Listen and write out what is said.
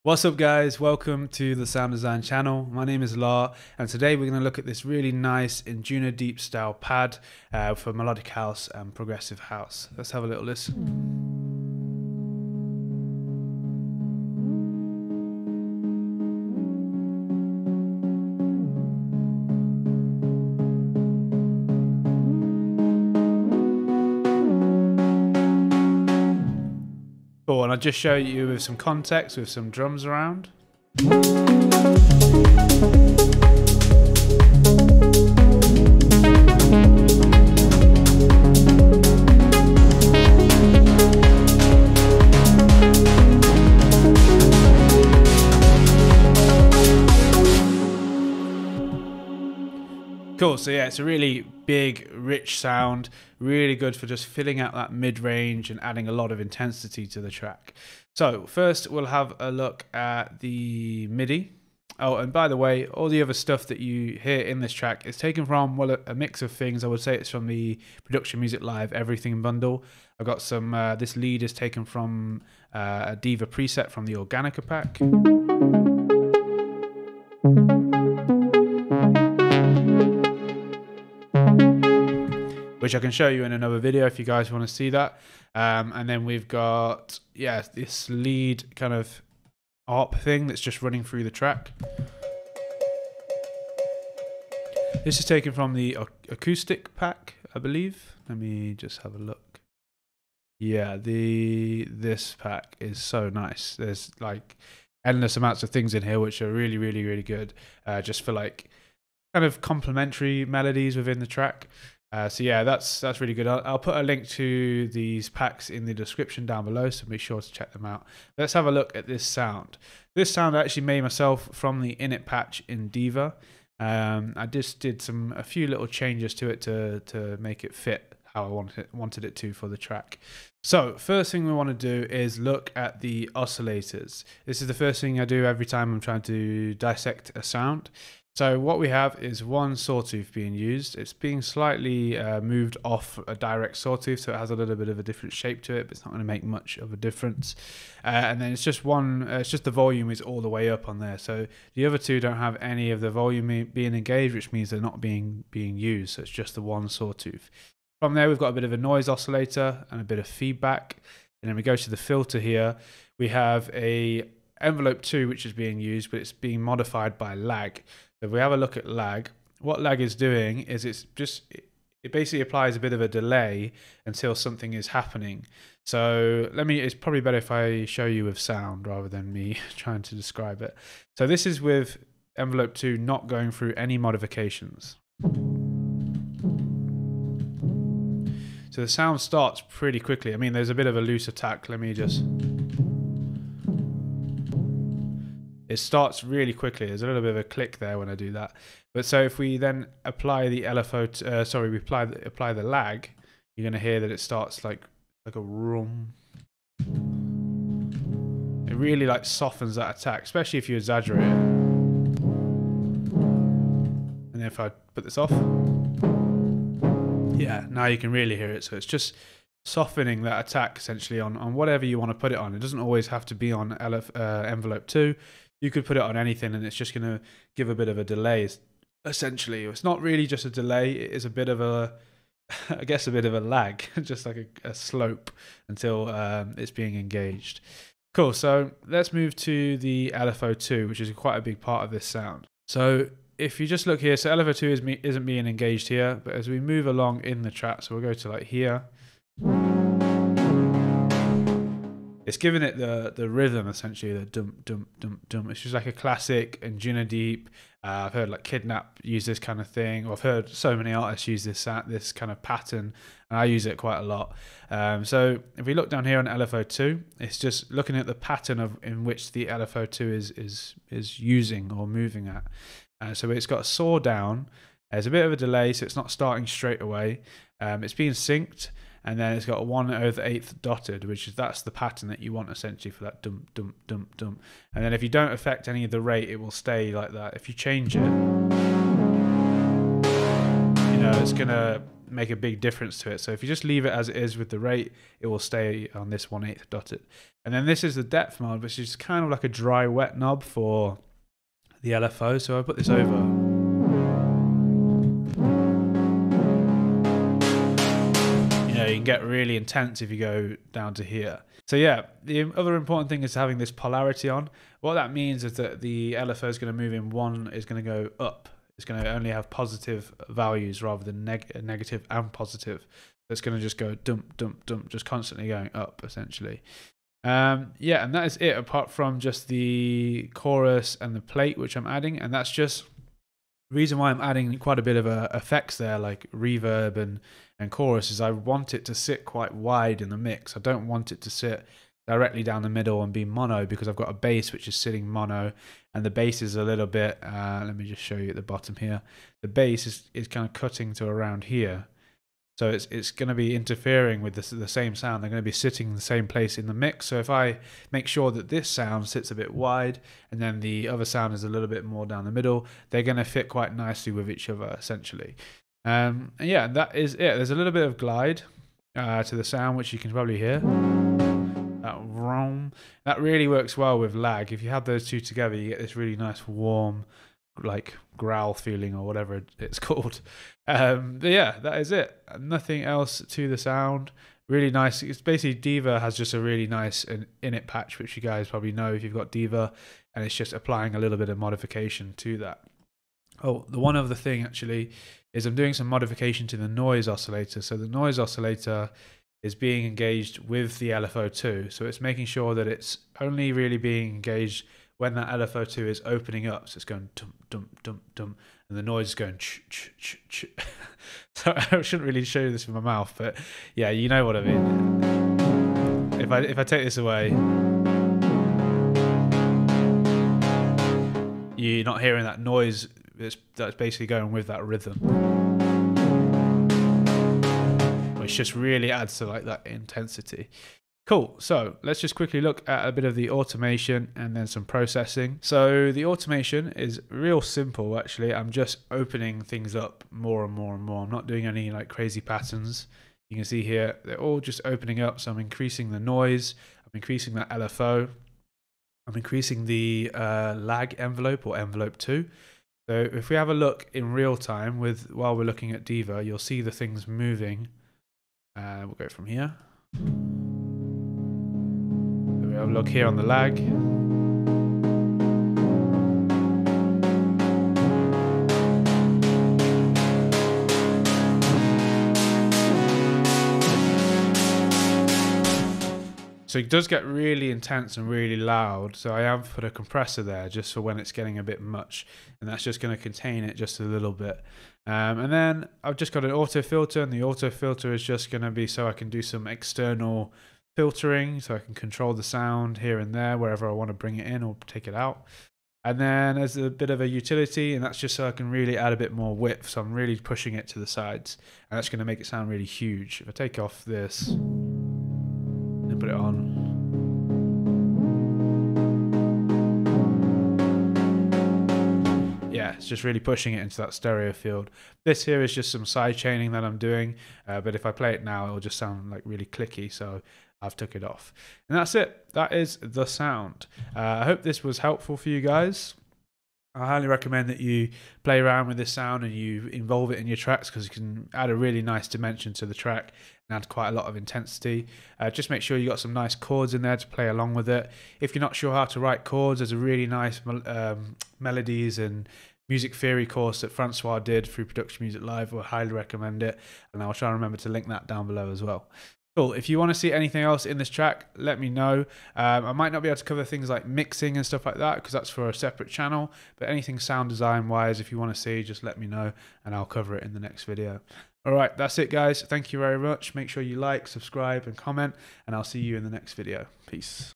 What's up guys, welcome to the Sound Design channel. My name is La and today we're going to look at this really nice Anjunadeep style pad for melodic house and progressive house. Let's have a little listen. Cool, and I'll just show you with some context with some drums around. Cool, so yeah, it's a really big, rich sound, really good for just filling out that mid-range and adding a lot of intensity to the track. So first we'll have a look at the MIDI. Oh, and by the way, all the other stuff that you hear in this track is taken from, well, a mix of things. I would say it's from the Production Music Live Everything bundle. I've got some, this lead is taken from a Diva preset from the Organica pack. Which I can show you in another video if you guys want to see that. And then we've got, yeah, this lead kind of ARP thing that's just running through the track. This is taken from the acoustic pack, I believe. Let me just have a look. Yeah, this pack is so nice. There's like endless amounts of things in here which are really, really, really good. Just for like kind of complementary melodies within the track. So yeah, that's really good. I'll put a link to these packs in the description down below, so be sure to check them out. Let's have a look at this sound. This sound I actually made myself from the init patch in Diva. I just did a few little changes to it to make it fit how I wanted it to for the track. So first thing we want to do is look at the oscillators. This is the first thing I do every time I'm trying to dissect a sound. So what we have is one sawtooth being used. It's being slightly moved off a direct sawtooth, so it has a little bit of a different shape to it, but it's not going to make much of a difference. And then it's just the volume is all the way up on there. So the other two don't have any of the volume being engaged, which means they're not being used. So it's just the one sawtooth. From there, we've got a bit of a noise oscillator and a bit of feedback. And then we go to the filter here. We have a envelope 2, which is being used, but it's being modified by lag. So if we have a look at lag, what lag is doing is it basically applies a bit of a delay until something is happening. So it's probably better if I show you with sound rather than me trying to describe it. So this is with envelope 2 not going through any modifications. So the sound starts pretty quickly. I mean, there's a bit of a loose attack. Let me just... It starts really quickly. There's a little bit of a click there when I do that. But so if we then apply the LFO, we apply the lag, you're going to hear that it starts like a rum. It really like softens that attack, especially if you exaggerate it. And then if I put this off, yeah, now you can really hear it. So it's just softening that attack essentially on whatever you want to put it on. It doesn't always have to be on envelope 2. You could put it on anything and it's just going to give a bit of a delay, essentially. It's not really just a delay, it is a bit of a, I guess a bit of a lag, just like a slope until it's being engaged. Cool, so let's move to the LFO2, which is quite a big part of this sound. So if you just look here, so LFO2 isn't being engaged here, but as we move along in the track, so we'll go to like here. It's giving it the rhythm, essentially, the dum dum dum dum. It's just like a classic Anjunadeep. I've heard like Kidnap use this kind of thing, or I've heard so many artists use this kind of pattern, and I use it quite a lot. So if we look down here on LFO2, it's just looking at the pattern in which the LFO2 is using or moving at. So it's got a saw down. There's a bit of a delay, so it's not starting straight away. It's being synced. And then it's got a 1/8 dotted, that's the pattern that you want essentially for that dum dum dum dum. And then if you don't affect any of the rate, it will stay like that. If you change it, you know, it's gonna make a big difference to it. So if you just leave it as it is with the rate, it will stay on this 1/8 dotted. And then this is the depth mode, which is kind of like a dry wet knob for the LFO. So I'll put this over. You can get really intense if you go down to here. So yeah, the other important thing is having this polarity on. What that means is that the LFO is going to move in one, is going to go up. It's going to only have positive values rather than negative and positive. So it's going to just go dump, dump, dump, just constantly going up essentially. Yeah, and that is it apart from just the chorus and the plate which I'm adding, and that's just the reason why I'm adding quite a bit of effects there, like reverb and chorus, is I want it to sit quite wide in the mix. I don't want it to sit directly down the middle and be mono, because I've got a bass which is sitting mono, and the bass is a little bit, let me just show you at the bottom here. The bass is kind of cutting to around here. So it's going to be interfering with the same sound. They're going to be sitting in the same place in the mix. So if I make sure that this sound sits a bit wide and then the other sound is a little bit more down the middle, they're going to fit quite nicely with each other essentially. And yeah, that is it. There's a little bit of glide to the sound, which you can probably hear. That really works well with lag. If you have those two together, you get this really nice warm, like growl feeling or whatever it's called. But yeah, that is it. Nothing else to the sound. Really nice. It's basically Diva has just a really nice init patch, which you guys probably know if you've got Diva, and it's just applying a little bit of modification to that. Oh, the one other thing actually is I'm doing some modification to the noise oscillator. So the noise oscillator is being engaged with the LFO2. So it's making sure that it's only really being engaged when that LFO2 is opening up. So it's going dum, dum, dum, dum, and the noise is going ch, ch, ch, ch. So I shouldn't really show you this with my mouth, but yeah, you know what I mean. If I take this away, you're not hearing that noise that's basically going with that rhythm, which just really adds to like that intensity. Cool, so let's just quickly look at a bit of the automation and then some processing. So the automation is real simple actually. I'm just opening things up more and more and more. I'm not doing any like crazy patterns. You can see here, they're all just opening up. So I'm increasing the noise, I'm increasing that LFO, I'm increasing the lag envelope or envelope 2. So if we have a look in real time while we're looking at Diva, you'll see the things moving. We'll go from here. We have a look here on the lag. So it does get really intense and really loud. So I have put a compressor there just for when it's getting a bit much, and that's just going to contain it just a little bit. And then I've just got an auto filter, and the auto filter is just going to be so I can do some external filtering, so I can control the sound here and there wherever I want to bring it in or take it out. And then there's a bit of a utility, and that's just so I can really add a bit more width. So I'm really pushing it to the sides, and that's going to make it sound really huge. If I take off this and put it on, yeah, it's just really pushing it into that stereo field. This here is just some side chaining that I'm doing, but if I play it now, it'll just sound like really clicky, so I've took it off. And that's it. That is the sound. I hope this was helpful for you guys. I highly recommend that you play around with this sound and you involve it in your tracks, because you can add a really nice dimension to the track and add quite a lot of intensity. Just make sure you got some nice chords in there to play along with it. If you're not sure how to write chords, there's a really nice melodies and music theory course that Francois did through Production Music Live. I highly recommend it, and I'll try and remember to link that down below as well. Cool. If you want to see anything else in this track, let me know. I might not be able to cover things like mixing and stuff like that, because that's for a separate channel, but anything sound design wise, if you want to see, just let me know and I'll cover it in the next video. All right, that's it guys. Thank you very much. Make sure you like, subscribe and comment, and I'll see you in the next video. Peace.